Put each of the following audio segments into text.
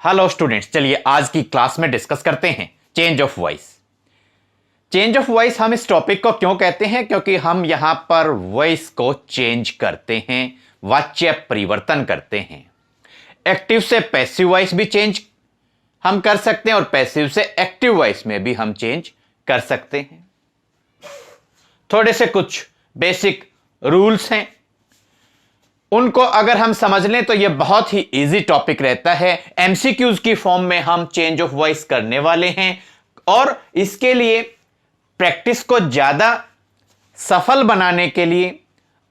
Hello students, चलिए आज की क्लास में डिस्कस करते हैं change of voice. Change of voice हम इस टॉपिक को क्यों कहते हैं? क्योंकि हम यहां पर वॉइस को चेंज करते हैं, वाच्य परिवर्तन करते हैं। एक्टिव से पैसिव वॉइस भी चेंज हम कर सकते हैं और पैसिव से एक्टिव वॉइस में भी हम चेंज कर सकते हैं। थोड़े से कुछ बेसिक रूल्स हैं, उनको अगर हम समझ लें तो यह बहुत ही इजी टॉपिक रहता है। एमसीक्यूज की फॉर्म में हम चेंज ऑफ वॉइस करने वाले हैं और इसके लिए प्रैक्टिस को ज्यादा सफल बनाने के लिए,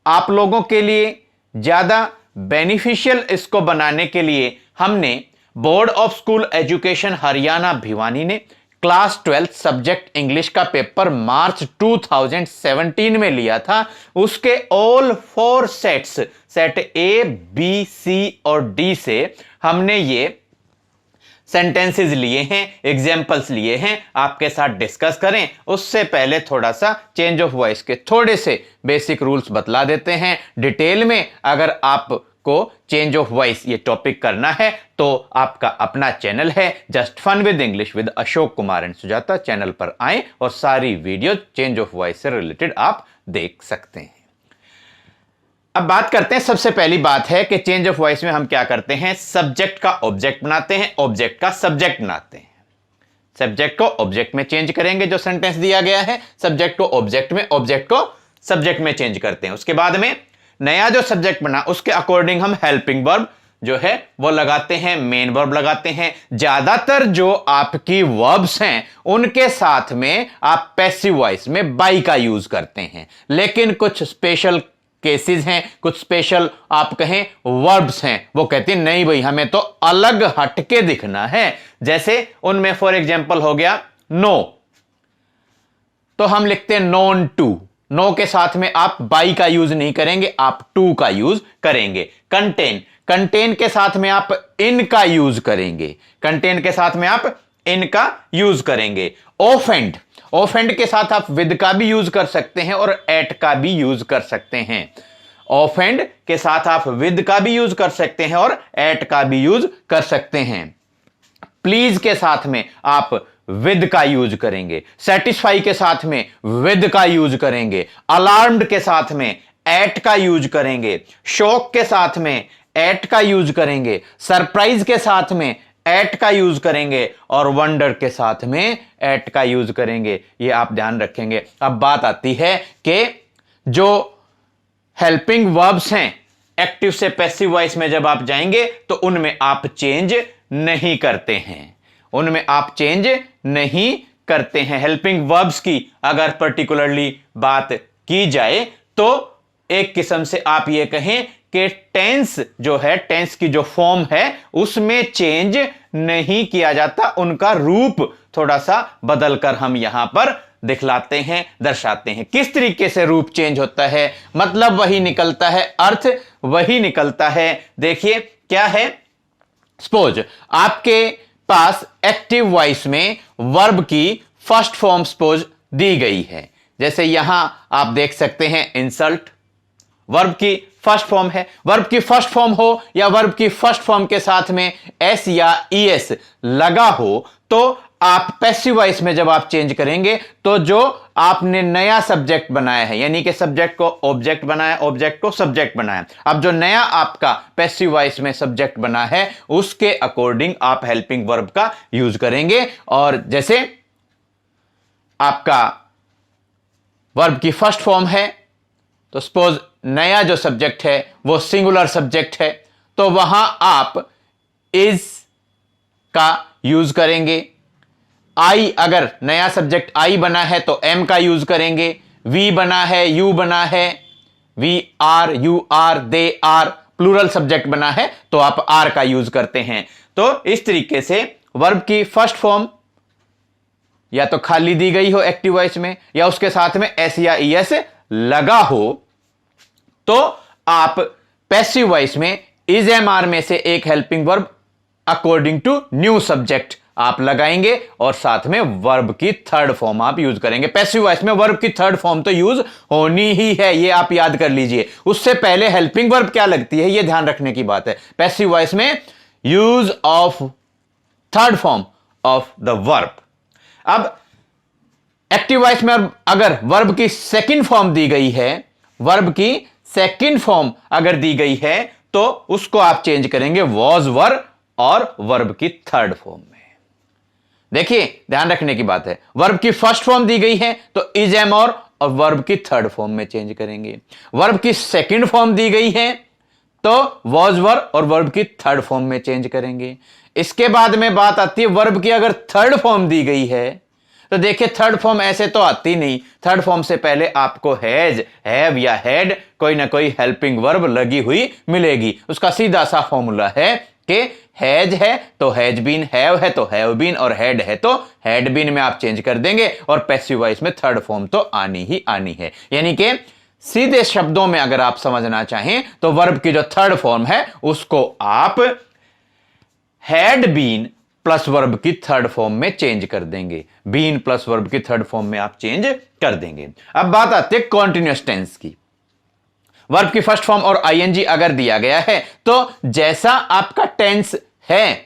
आप लोगों के लिए ज्यादा बेनिफिशियल इसको बनाने के लिए हमने board of school education Haryana Bhiwani ने क्लास 12 सब्जेक्ट इंग्लिश का पेपर मार्च 2017 में लिया था। उसके all 4 sets, set A, B, C और डी से हमने ये सेंटेंसेस लिए हैं, एग्जाम्पल्स लिए हैं, आपके साथ डिस्कस करें। उससे पहले थोड़ा सा चेंज ऑफ वॉइस के थोड़े से बेसिक रूल्स बतला देते हैं डिटेल में। अगर आपको चेंज ऑफ वॉइस ये टॉपिक करना है तो आपका अपना चैनल है just fun with English with Ashok Kumar and Sujata, channel पर आएं और सारी वीडियो चेंज ऑफ वॉइस से रिलेटेड आप देख सकते हैं। अब बात करते हैं, सबसे पहली बात है कि चेंज ऑफ वॉइस में हम क्या करते हैं, सब्जेक्ट का ऑब्जेक्ट बनाते हैं, ऑब्जेक्ट का सब्जेक्ट बनाते हैं। सब्जेक्ट को ऑब्जेक्ट में चेंज करेंगे, जो सेंटेंस दिया गया है, सब्जेक्ट को ऑब्जेक्ट में, ऑब्जेक्ट को सब्जेक्ट में चेंज करते हैं। उसके बाद में नया जो सब्जेक्ट बना उसके अकॉर्डिंग हम हेल्पिंग वर्ब जो है वो लगाते हैं, मेन वर्ब लगाते हैं। ज्यादातर जो आपकी वर्ब्स हैं उनके साथ में आप पैसिव वॉइस में बाई का यूज करते हैं, लेकिन कुछ स्पेशल केसेस हैं, कुछ स्पेशल आप कहें वर्ब्स हैं, वो कहते हैं नहीं भाई हमें तो अलग हटके दिखना है। जैसे उनमें फॉर एग्जांपल हो गया नो, तो हम लिखते हैं नोन टू। नो के साथ में आप बाई का यूज नहीं करेंगे, आप टू का यूज करेंगे। कंटेन, कंटेन के साथ में आप इन का यूज करेंगे, कंटेन के साथ में आप इन का यूज करेंगे। ऑफेंड, ऑफेंड के साथ आप विद का भी यूज कर सकते हैं और एट का भी यूज कर सकते हैं। ऑफेंड के साथ आप विद का भी यूज कर सकते हैं और एट का भी यूज कर सकते हैं। प्लीज के साथ में आप विद का यूज करेंगे, सेटिस्फाई के साथ में विद का यूज करेंगे, अलार्म्ड के साथ में एट का यूज करेंगे, शॉक के साथ में एट का यूज करेंगे, सरप्राइज के साथ में एट का यूज करेंगे और वंडर के साथ में एट का यूज करेंगे। ये आप ध्यान रखेंगे। अब बात आती है कि जो हेल्पिंग वर्ब्स हैं, एक्टिव से पैसिव वॉइस में जब आप जाएंगे तो उनमें आप चेंज नहीं करते हैं, उनमें आप चेंज नहीं करते हैं। हेल्पिंग वर्ब्स की अगर पर्टिकुलरली बात की जाए तो एक किस्म से आप ये कहें कि टेंस जो है, टेंस की जो फॉर्म है उसमें चेंज नहीं किया जाता, उनका रूप थोड़ा सा बदलकर हम यहां पर दिखलाते हैं, दर्शाते हैं। किस तरीके से रूप चेंज होता है, मतलब वही निकलता है, अर्थ वही निकलता है। देखिए क्या है, सपोज आपके पास एक्टिव वॉइस में वर्ब की फर्स्ट फॉर्म सपोज दी गई है। जैसे यहां आप देख सकते हैं इंसल्ट, वर्ब की फर्स्ट फॉर्म है। वर्ब की फर्स्ट फॉर्म हो या वर्ब की फर्स्ट फॉर्म के साथ में एस या ईएस लगा हो तो आप पैसिव वॉइस में जब आप चेंज करेंगे तो जो आपने नया सब्जेक्ट बनाया है, यानी कि सब्जेक्ट को ऑब्जेक्ट बनाया, ऑब्जेक्ट को सब्जेक्ट बनाया, अब जो नया आपका पैसिव वॉइस में सब्जेक्ट बना है उसके अकॉर्डिंग आप हेल्पिंग वर्ब का यूज करेंगे। और जैसे आपका वर्ब की फर्स्ट फॉर्म है तो सपोज नया जो सब्जेक्ट है वो सिंगुलर सब्जेक्ट है, तो वहां आप इज का यूज करेंगे। आई, अगर नया सब्जेक्ट आई बना है तो एम का यूज करेंगे। वी बना है, यू बना है, we are, you are, they are, plural subject बना है तो आप आर का यूज करते हैं। तो इस तरीके से वर्ब की फर्स्ट फॉर्म या तो खाली दी गई हो एक्टिव वॉइस में या उसके साथ में एस या ईएस लगा हो तो आप पैसिव वॉइस में इज एम आर में से एक helping verb according to new subject आप लगाएंगे और साथ में वर्ब की थर्ड फॉर्म आप यूज करेंगे। पैसिव वॉइस में वर्ब की थर्ड फॉर्म तो यूज होनी ही है, ये आप याद कर लीजिए। उससे पहले हेल्पिंग वर्ब क्या लगती है ये ध्यान रखने की बात है। पैसिव वॉइस में use of third form of the verb. अब एक्टिव वॉइस में अगर वर्ब की सेकंड फॉर्म दी गई है, वर्ब की सेकंड फॉर्म अगर दी गई है तो उसको आप चेंज करेंगे वॉज वर और वर्ब की थर्ड फॉर्म में। देखिए ध्यान रखने की बात है, वर्ब की फर्स्ट फॉर्म दी गई है तो इज एम और वर्ब की थर्ड फॉर्म में चेंज करेंगे। वर्ब की सेकंड फॉर्म दी गई है तो वॉज वर और वर्ब की थर्ड फॉर्म में चेंज करेंगे। इसके बाद में बात आती है वर्ब की अगर थर्ड फॉर्म दी गई है तो देखिए थर्ड फॉर्म ऐसे तो आती नहीं, थर्ड फॉर्म से पहले आपको हैज, हैव या हैड कोई ना कोई हेल्पिंग वर्ब लगी हुई मिलेगी। उसका सीधा सा फॉर्मूला है कि हैज है तो हैज बीन, हैव है तो हैव बीन और हैड है तो हैड बीन में आप चेंज कर देंगे और पैसिव वॉइस में थर्ड फॉर्म तो आनी ही आनी है। यानी कि सीधे शब्दों में अगर आप समझना चाहें तो वर्ब की जो थर्ड फॉर्म है उसको आप हैड बीन प्लस वर्ब की थर्ड फॉर्म में चेंज कर देंगे। बीन प्लस वर्ब की थर्ड फॉर्म में आप चेंज कर देंगे। अब बात आती है कॉन्टिन्यूअस टेंस की। वर्ब की फर्स्ट फॉर्म और आईएनजी अगर दिया गया है तो जैसा आपका टेंस है,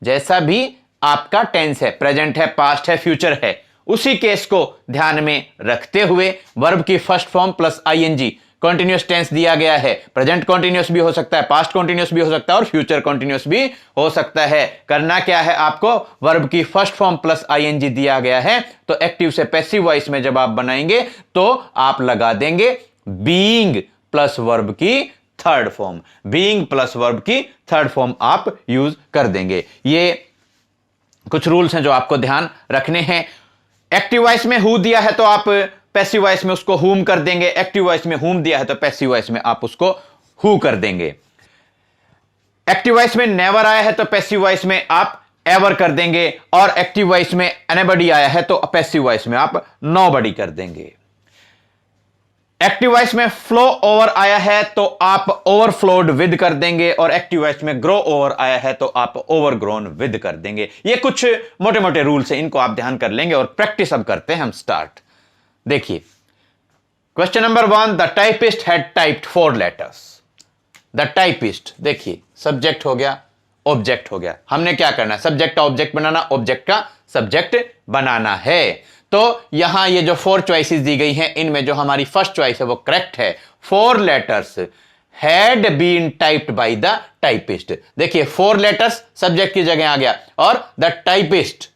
जैसा भी आपका टेंस है, प्रेजेंट है, पास्ट है, फ्यूचर है, उसी केस को ध्यान में रखते हुए वर्ब की first form plus ING, continuous tense दिया गया है। प्रेजेंट कॉन्टिन्यूअस भी हो सकता है, पास्ट कॉन्टिन्यूअस भी हो सकता है और फ्यूचर कॉन्टिन्यूअस भी हो सकता है। करना क्या है आपको, वर्ब की फर्स्ट फॉर्म प्लस आईएनजी दिया गया है तो एक्टिव से पैसिव वॉइस में जब आप बनाएंगे तो आप लगा देंगे बीइंग प्लस वर्ब की third form. Being plus verb की थर्ड फॉर्म आप यूज कर देंगे। ये कुछ रूल्स हैं जो आपको ध्यान रखने हैं। एक्टिव वॉइस में हु दिया है तो आप पैसिव वॉइस में उसको हुम कर देंगे। एक्टिव वॉइस में हुम दिया है तो पैसिव वॉइस में आप उसको हु कर देंगे। एक्टिव वॉइस में नेवर आया है तो पैसिव वॉइस में आप एवर कर देंगे और एक्टिव वॉइस में एनीबॉडी आया है तो पैसिव वॉइस में आप नोबॉडी कर देंगे। एक्टिव वॉइस में फ्लो ओवर आया है तो आप ओवरफ्लोड विद कर देंगे और एक्टिव वॉइस में ग्रो ओवर आया है तो आप ओवरग्रोन विद कर देंगे। ये कुछ मोटे मोटे रूल्स हैं, इनको आप ध्यान कर लेंगे और प्रैक्टिस अब करते हैं हम स्टार्ट। देखिए question number 1, the typist had typed 4 letters. The typist, देखिए सब्जेक्ट हो गया, ऑब्जेक्ट हो गया। हमने क्या करना है, सब्जेक्ट का ऑब्जेक्ट बनाना, ऑब्जेक्ट का सब्जेक्ट बनाना है। तो यहां ये जो 4 चॉइसेस दी गई हैं इनमें जो हमारी फर्स्ट चॉइस है वो करेक्ट है। 4 letters had been typed by the typist. देखिए 4 लेटर्स सब्जेक्ट की जगह आ गया और द टाइपिस्ट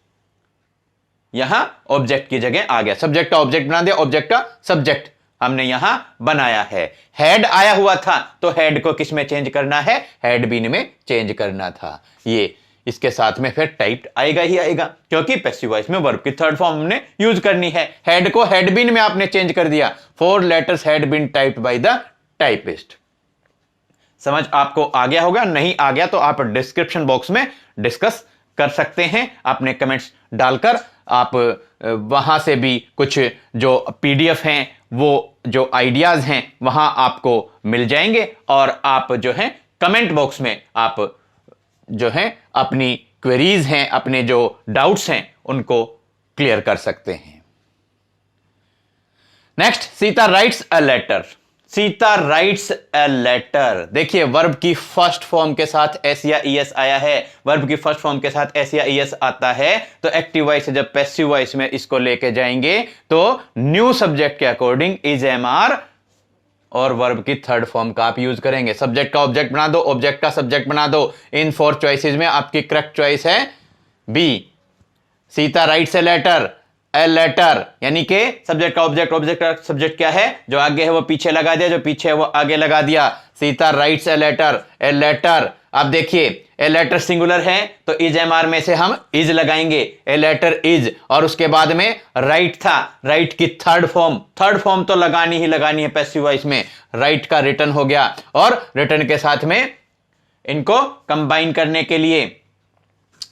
यहां ऑब्जेक्ट की जगह आ गया। सब्जेक्ट का ऑब्जेक्ट बना दिया, ऑब्जेक्ट का सब्जेक्ट हमने यहां बनाया है। हैड आया हुआ था तो हैड को किस में चेंज करना है, हैड बीन में चेंज करना था। ये इसके साथ में फिर टाइप्ड आएगा ही आएगा क्योंकि पैसिव वॉइस में वर्ब की थर्ड फॉर्म हमने यूज करनी है। हैड को हैड बीन में आपने चेंज कर दिया। 4 letters had been typed by the typist. समझ आपको आ गया होगा, नहीं आ गया तो आप डिस्क्रिप्शन बॉक्स में डिस्कस कर सकते हैं अपने कमेंट्स डालकर। आप वहां से भी कुछ जो पीडीएफ हैं वो जो आइडियाज हैं वहां आपको मिल जाएंगे और आप जो है कमेंट बॉक्स में आप जो है अपनी क्वेरीज हैं, अपने जो डाउट्स हैं उनको क्लियर कर सकते हैं। Next, Sita writes a letter. Sita writes a letter. देखिए वर्ब की फर्स्ट फॉर्म के साथ एस या ईएस आया है। वर्ब की फर्स्ट फॉर्म के साथ एस या ईएस आता है तो एक्टिव वॉइस से जब पैसिव वॉइस में इसको लेके जाएंगे तो न्यू सब्जेक्ट के अकॉर्डिंग इज एम आर और वर्ब की थर्ड फॉर्म का आप यूज करेंगे। सब्जेक्ट का ऑब्जेक्ट बना दो, ऑब्जेक्ट का सब्जेक्ट बना दो। इन 4 चॉइसेस में आपकी करेक्ट चॉइस है B, Sita writes a letter. A letter यानी कि सब्जेक्ट का ऑब्जेक्ट, ऑब्जेक्ट का सब्जेक्ट क्या है, जो आगे है वो पीछे लगा दिया, जो पीछे है वो आगे लगा दिया। Sita writes a letter, a letter. अब देखिए ए लेटर सिंगुलर है तो इज एम आर में से हम इज लगाएंगे, ए लेटर इज। और उसके बाद में राइट था, राइट की थर्ड फॉर्म तो लगानी ही लगानी है पैसिव वॉइस में। राइट का रिटर्न हो गया और रिटर्न के साथ में इनको कंबाइन करने के लिए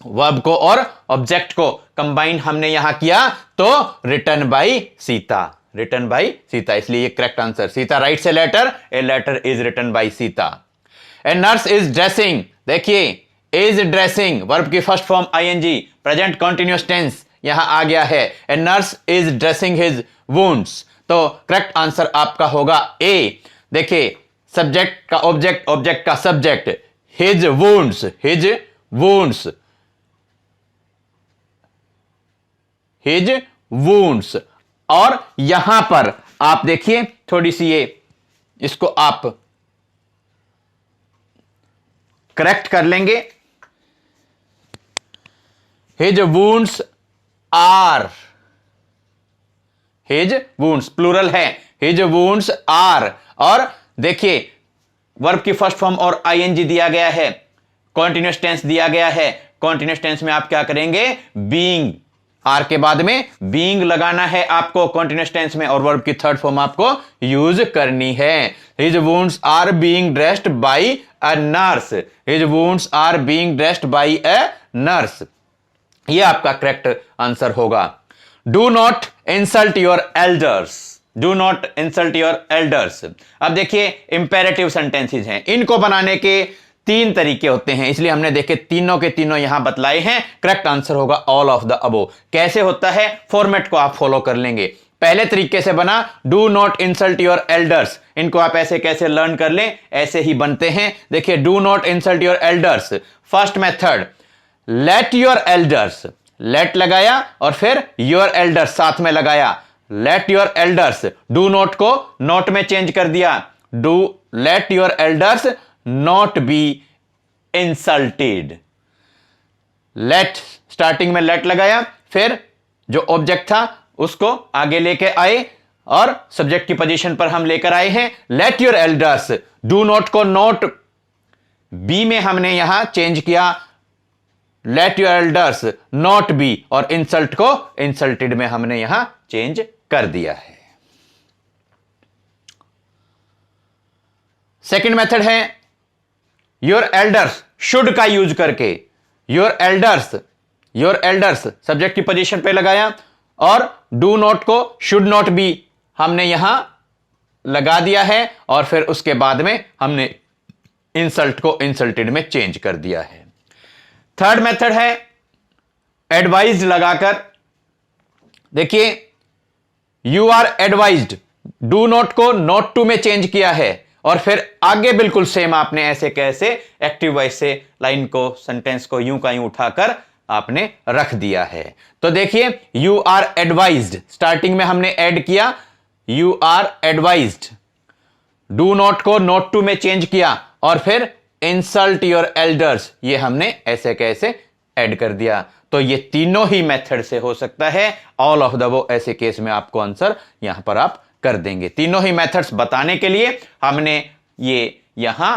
वर्ब को और ऑब्जेक्ट को कंबाइन हमने यहां किया तो return by Sita, return by Sita. इसलिए ये correct answer, Sita writes a letter is written by Sita. A nurse is dressing. देखिए इज ड्रेसिंग, वर्ब की first form ING, present continuous tense यहां आ गया है। A nurse is dressing his wounds. तो correct answer आपका होगा ए। देखिए सब्जेक्ट का ऑब्जेक्ट, ऑब्जेक्ट का subject, his wounds, his wounds, his wounds. और यहां पर आप देखिए थोड़ी सी इसको आप करेक्ट कर लेंगे। His wounds are, his wounds plural है, हिज वुंड्स आर। और देखिए वर्ब की फर्स्ट फॉर्म और आईएनजी दिया गया है, कॉन्टिन्यूअस टेंस दिया गया है। कॉन्टिन्यूअस टेंस में आप क्या करेंगे, बीइंग, आर के बाद में बीइंग लगाना है आपको कॉन्टिन्यूअस टेंस में, और वर्ब की थर्ड फॉर्म आपको यूज करनी है। His wounds are being dressed by a nurse, his wounds are being dressed by a nurse. यह आपका करेक्ट आंसर होगा। Do not insult your elders, do not insult your elders. अब देखिए imperative sentences हैं, इनको बनाने के 3 तरीके होते हैं, इसलिए हमने देखे तीनों के तीनों यहां बतलाए हैं। करेक्ट आंसर होगा ऑल ऑफ द अबो। कैसे होता है, फॉर्मेट को आप फॉलो कर लेंगे। पहले तरीके से बना do not insult your elders, इनको आप ऐसे कैसे लर्न कर लें, ऐसे ही बनते हैं। देखिए do not insult your elders, first method let your elders, let लगाया और फिर योर एल्डर्स साथ में लगाया, let your elders. Do not को नॉट में चेंज कर दिया, do let your elders not be insulted. Let, starting में लेट लगाया, फिर जो ऑब्जेक्ट था उसको आगे लेके आए और सब्जेक्ट की पोजीशन पर हम लेकर आए हैं late your elders. Do not को नॉट बी में हमने यहां चेंज किया, late your elders not B, और इंसल्ट को इंसल्टेड में हमने यहां चेंज कर दिया है। सेकंड मेथड है योर एल्डर्स शुड का यूज करके, योर एल्डर्स सब्जेक्ट की पोजीशन पे लगाया और डू नॉट को शुड नॉट बी हमने यहां लगा दिया है, और फिर उसके बाद में हमने इंसल्ट को इंसल्टेड में चेंज कर दिया है। थर्ड मेथड है एडवाइज्ड लगाकर। देखिए you are advised, do not को नॉट टू में चेंज किया है, और फिर आगे बिल्कुल सेम आपने ऐसे कैसे एक्टिव वॉइस से लाइन को, सेंटेंस को यूं का यूं उठाकर आपने रख दिया है। तो देखिए यू आर एडवाइज्ड, स्टार्टिंग में हमने ऐड किया you are advised, do not को नॉट टू में चेंज किया, और फिर इंसल्ट योर एल्डर्स, ये हमने ऐसे कैसे ऐड कर दिया। तो ये तीनों ही मेथड से हो सकता है, ऑल ऑफ द वो ऐसे केस में आपको आंसर यहां पर आप कर देंगे। तीनों ही मेथड्स बताने के लिए हमने ये यहां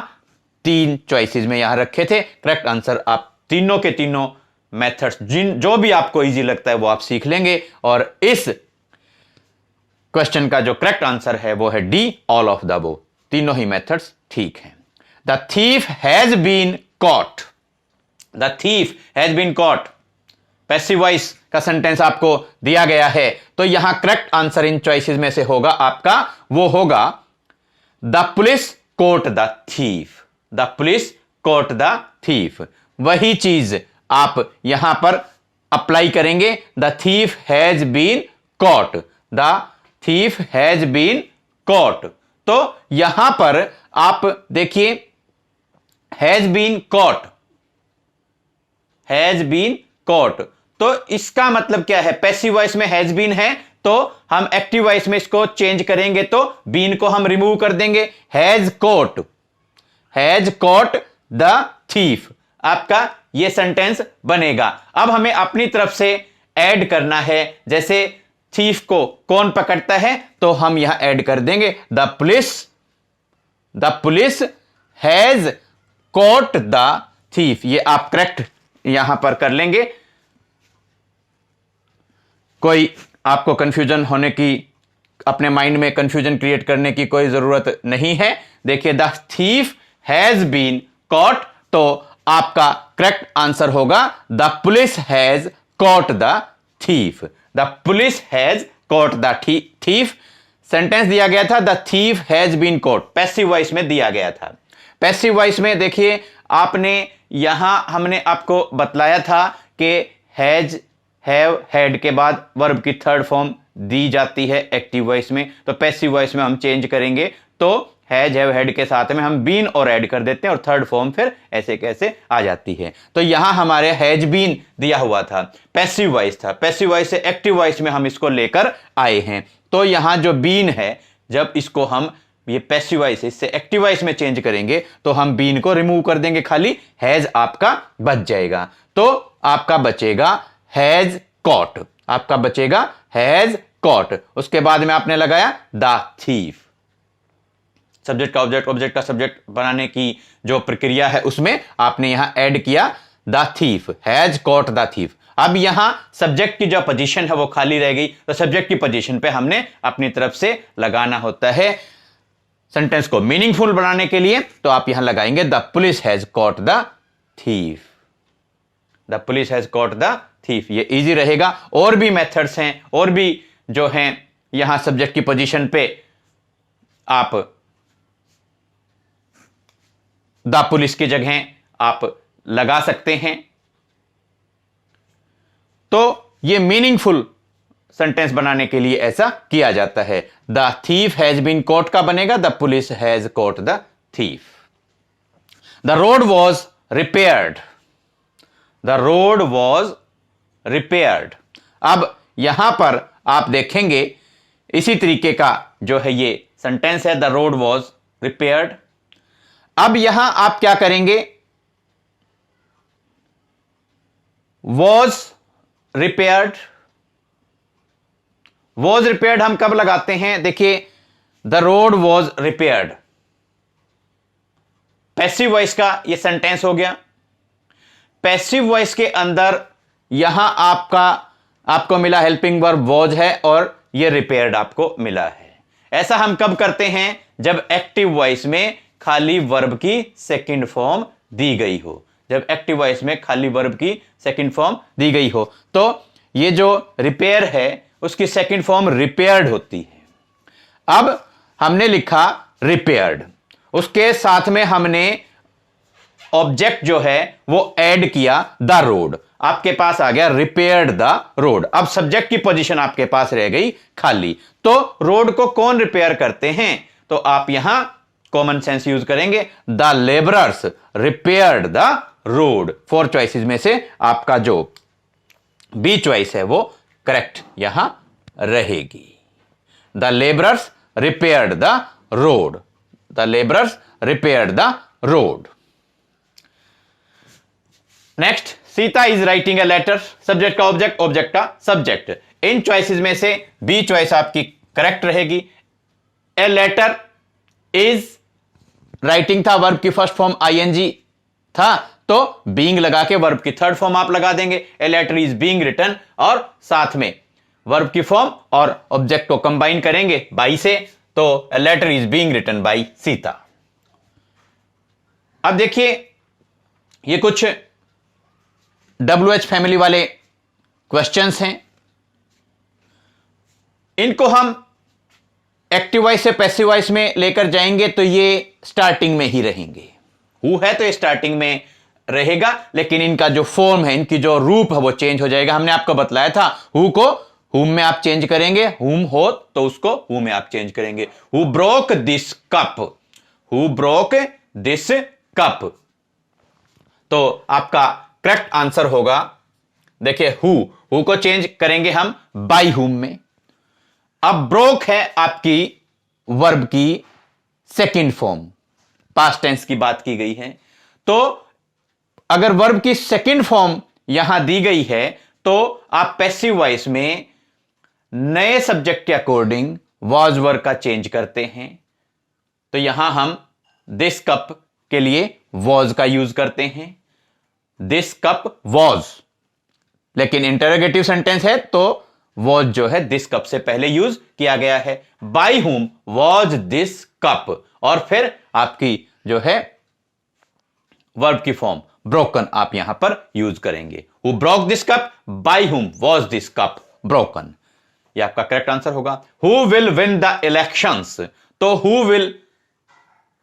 3 चॉइसेस में यहां रखे थे। करेक्ट आंसर आप तीनों के तीनों मेथड्स जो भी आपको इजी लगता है वो आप सीख लेंगे, और इस क्वेश्चन का जो करेक्ट आंसर है वो है D, all of the above. तीनों ही मेथड्स ठीक हैं। The thief has been caught, the thief has been caught, passive voice का सेंटेंस आपको दिया गया है, तो यहां करेक्ट आंसर इन चॉइसेस में से होगा आपका, वो होगा the police caught the thief, the police caught the thief. वही चीज आप यहां पर अप्लाई करेंगे, the thief has been caught, the thief has been caught. तो यहां पर आप देखिए has been caught, has been caught, तो इसका मतलब क्या है, पैसिव वॉइस में हैज बीन है, तो हम एक्टिव वॉइस में इसको चेंज करेंगे, तो बीन को हम रिमूव कर देंगे, हैज कॉट द थीफ, आपका यह सेंटेंस बनेगा। अब हमें अपनी तरफ से ऐड करना है, जैसे थीफ को कौन पकड़ता है, तो हम यहां ऐड कर देंगे the police has caught the thief. ये आप करेक्ट यहां पर कर लेंगे, कोई आपको कंफ्यूजन होने की, अपने माइंड में कंफ्यूजन क्रिएट करने की कोई जरूरत नहीं है। देखिए the thief has been caught, तो आपका करेक्ट आंसर होगा the police has caught the thief, the police has caught the thief. Sentence दिया गया था the thief has been caught, passive voice में दिया गया था। पैसिव वॉइस में देखिए आपने यहां हमने आपको बतलाया था कि हैज, हैव, हैड के बाद वर्ब की थर्ड फॉर्म दी जाती है एक्टिव वॉइस में, तो पैसिव वॉइस में हम चेंज करेंगे, तो हैज हैव हैड के साथ में हम बीन और ऐड कर देते हैं और थर्ड फॉर्म फिर ऐसे कैसे आ जाती है। तो यहां हमारे हैज बीन दिया हुआ था, पैसिव वॉइस था, पैसिव वॉइस से एक्टिव वॉइस में हम इसको लेकर आए हैं। तो यहां जो बीन है, जब इसको हम ये पैसिव वॉइस इससे एक्टिव वॉइस में चेंज करेंगे तो हम बीन को रिमूव कर देंगे, खाली हैज आपका बच जाएगा। तो आपका बचेगा हैज कॉट, आपका बचेगा हैज कॉट। उसके बाद में आपने लगाया द थीफ, सब्जेक्ट का ऑब्जेक्ट, ऑब्जेक्ट का सब्जेक्ट बनाने की जो प्रक्रिया है उसमें आपने यहां ऐड किया the thief, has caught the thief. अब यहां सब्जेक्ट की जो पोजीशन है वो खाली रह गई, तो सब्जेक्ट की पोजीशन पे हमने अपनी तरफ से लगाना होता है सेंटेंस को मीनिंगफुल बनाने के लिए। तो आप यहां लगाएंगे the police has caught the thief, the police has caught the thief. ये इजी रहेगा। और भी मेथड्स हैं, और भी जो हैं यहां सब्जेक्ट की पोजीशन पे आप द पुलिस की जगह आप लगा सकते हैं। तो ये मीनिंगफुल सेंटेंस बनाने के लिए ऐसा किया जाता है। The thief has been caught का बनेगा the police has caught the thief. The road was repaired, the road was repaired. अब यहां पर आप देखेंगे इसी तरीके का जो है ये सेंटेंस है, द रोड वॉज रिपेयर्ड। अब यहां आप क्या करेंगे, वॉज रिपेयर्ड, वॉज रिपेयर्ड हम कब लगाते हैं, देखिए the road was repaired, passive voice का ये सेंटेंस हो गया। पैसिव वॉइस के अंदर यहां आपको मिला हेल्पिंग वर्ब वॉज है और ये रिपेयर्ड आपको मिला है। ऐसा हम कब करते हैं, जब एक्टिव वॉइस में खाली वर्ब की सेकंड फॉर्म दी गई हो, जब एक्टिव वॉइस में खाली वर्ब की सेकंड फॉर्म दी गई हो। तो ये जो रिपेयर है उसकी सेकंड फॉर्म रिपेयर्ड होती है। अब हमने लिखा रिपेयर्ड, उसके साथ में हमने ऑब्जेक्ट जो है वो ऐड किया द रोड, आपके पास आ गया रिपेयर्ड द रोड। अब सब्जेक्ट की पोजीशन आपके पास रह गई खाली। तो रोड को कौन रिपेयर करते हैं, तो आप यहां कॉमन सेंस यूज करेंगे, the labourers repaired the road. 4 choices में से आपका जो बी चॉइस है वो करेक्ट यहां रहेगी। The labourers repaired the road, the labourers repaired the road. Next, Sita is writing a letter, subject का ऑब्जेक्ट, ऑब्जेक्ट का सब्जेक्ट। इन चॉइसेस में से बी चॉइस आपकी करेक्ट रहेगी। ए लेटर इज राइटिंग था, वर्ब की फर्स्ट फॉर्म आईएनजी था, तो बीइंग लगा के वर्ब की थर्ड फॉर्म आप लगा देंगे, a letter is being written, और साथ में वर्ब की फॉर्म और ऑब्जेक्ट को कंबाइन करेंगे बाई से, तो a letter is being written by Sita. अब देखिए ये कुछ WH फैमिली वाले क्वेश्चंस हैं, इनको हम एक्टिव वॉइस से पैसिव वॉइस में लेकर जाएंगे तो ये स्टार्टिंग में ही रहेंगे। हु है तो ये स्टार्टिंग में रहेगा, लेकिन इनका जो फॉर्म है, इनकी जो रूप है वो चेंज हो जाएगा। हमने आपको बतलाया था हु को हुम में आप चेंज करेंगे, हुम हो तो उसको हु में आप चेंज करेंगे। Who broke this cup, who broke this cup, तो आपका करेक्ट आंसर होगा, देखिए हु को चेंज करेंगे हम बाई हुम में। अब ब्रोक है आपकी वर्ब की सेकंड फॉर्म, पास्ट टेंस की बात की गई है, तो अगर वर्ब की सेकंड फॉर्म यहां दी गई है तो आप पैसिव वॉइस में नए सब्जेक्ट के अकॉर्डिंग वॉज वर्ब का चेंज करते हैं। तो यहां हम दिस कप के लिए वॉज का यूज करते हैं, दिस कप वॉज, लेकिन इंटरोगेटिव सेंटेंस है तो वॉज जो है दिस कप से पहले यूज किया गया है। By whom was this cup, और फिर आपकी जो है वर्ब की फॉर्म ब्रोकन आप यहां पर यूज करेंगे। Who broke this cup, by whom was this cup broken, यह आपका करेक्ट आंसर होगा। Who will win the elections, तो who will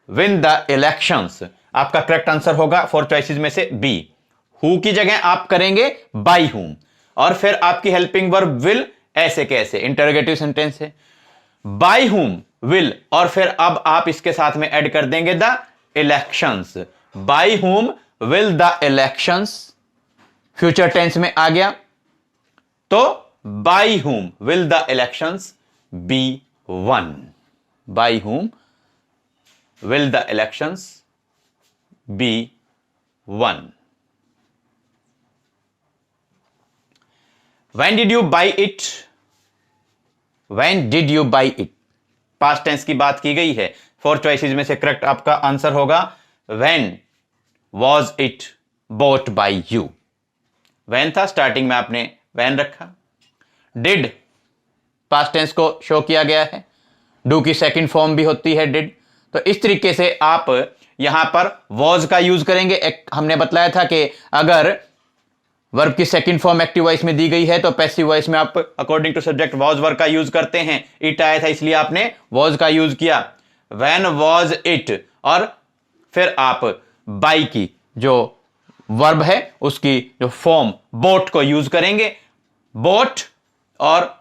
win the elections आपका करेक्ट आंसर होगा 4 चॉइसेस में से बी। हु की जगह आप करेंगे बाई हुम, और फिर आपकी हेल्पिंग वर्ब विल, ऐसे कैसे इंटरोगेटिव सेंटेंस है। बाई हुम विल, और फिर अब आप इसके साथ में ऐड कर देंगे the elections. By whom will the elections, future tense में आ गया, तो by whom will the elections be won. By whom will the elections be won. When did you buy it? When did you buy it? Past tense की बात की गई है। 4 choices में से करेक्ट आपका आंसर होगा When was it bought by you? When था, स्टार्टिंग में आपने when रखा। Did पास्ट टेंस को शो किया गया है, डू की सेकंड फॉर्म भी होती है did। तो इस तरीके से आप यहां पर was का यूज करेंगे। एक हमने बतलाया था कि अगर वर्ब की सेकंड फॉर्म एक्टिव वॉइस में दी गई है तो पैसिव वॉइस में आप according to subject was verb का यूज करते हैं। इट आया था इसलिए आपने वॉज का यूज किया। व्हेन वॉज इट, और फिर आप बाई की जो वर्ब है उसकी जो फॉर्म बोट को यूज करेंगे। बोट और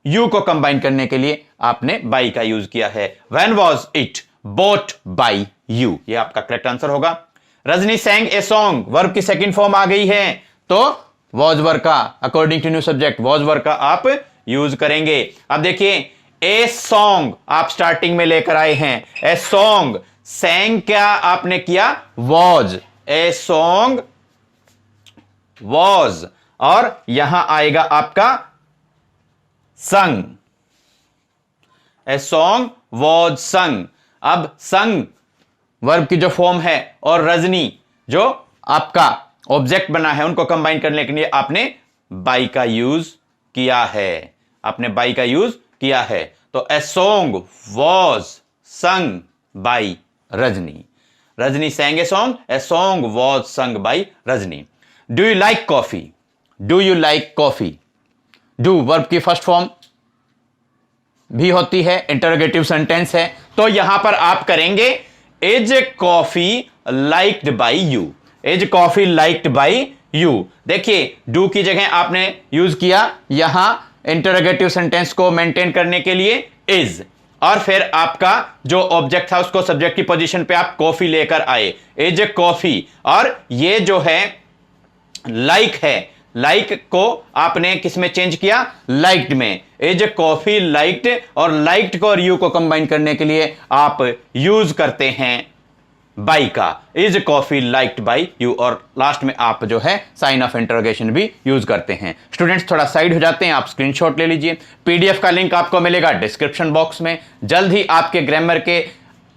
यू को कंबाइन करने के लिए आपने बाई का यूज किया है। When was it bought by you, ये आपका करेक्ट आंसर होगा। Rajni sang a song, verb की सेकंड फॉर्म आ गई है तो वॉज वर्ब का according to new subject was verb का आप यूज करेंगे। अब देखिए ए सॉन्ग आप स्टार्टिंग में लेकर आए हैं, ए सॉन्ग, सैंग क्या आपने किया, वॉज, ए सॉन्ग वॉज, और यहां आएगा आपका संग, ए सॉन्ग वॉज संग। अब संग वर्ब की जो फॉर्म है और रजनी जो आपका ऑब्जेक्ट बना है, उनको कंबाइन करने के लिए आपने बाई का यूज किया है, आपने बाई का यूज किया है। तो ए सॉन्ग वॉज संग by Rajni, Rajni sang a song, a song was संग by Rajni. Do you like coffee, do you like coffee, do verb की फर्स्ट फॉर्म भी होती है, इंटरोगेटिव सेंटेंस है, तो यहां पर आप करेंगे is coffee liked by you, is coffee liked by you. देखिए डू की जगह आपने यूज किया यहां इंटरोगेटिव सेंटेंस को मेंटेन करने के लिए इज, और फिर आपका जो ऑब्जेक्ट था उसको सब्जेक्ट की पोजीशन पे आप कॉफी लेकर आए, इज कॉफी, और ये जो है लाइक है, लाइक को आपने किस में चेंज किया, लाइक्ड में, इज कॉफी लाइक्ड, और लाइक्ड को और यू को कंबाइन करने के लिए आप यूज करते हैं बाई का, is coffee liked by you, और लास्ट में आप जो है साइन ऑफ इंटरोगेशन भी यूज करते हैं। स्टूडेंट्स थोड़ा साइड हो जाते हैं, आप स्क्रीनशॉट ले लीजिए। पीडीएफ का लिंक आपको मिलेगा डिस्क्रिप्शन बॉक्स में। जल्द ही आपके ग्रामर के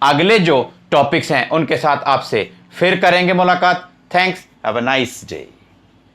अगले जो टॉपिक्स हैं उनके साथ आपसे फिर करेंगे मुलाकात। Thanks, have a nice day.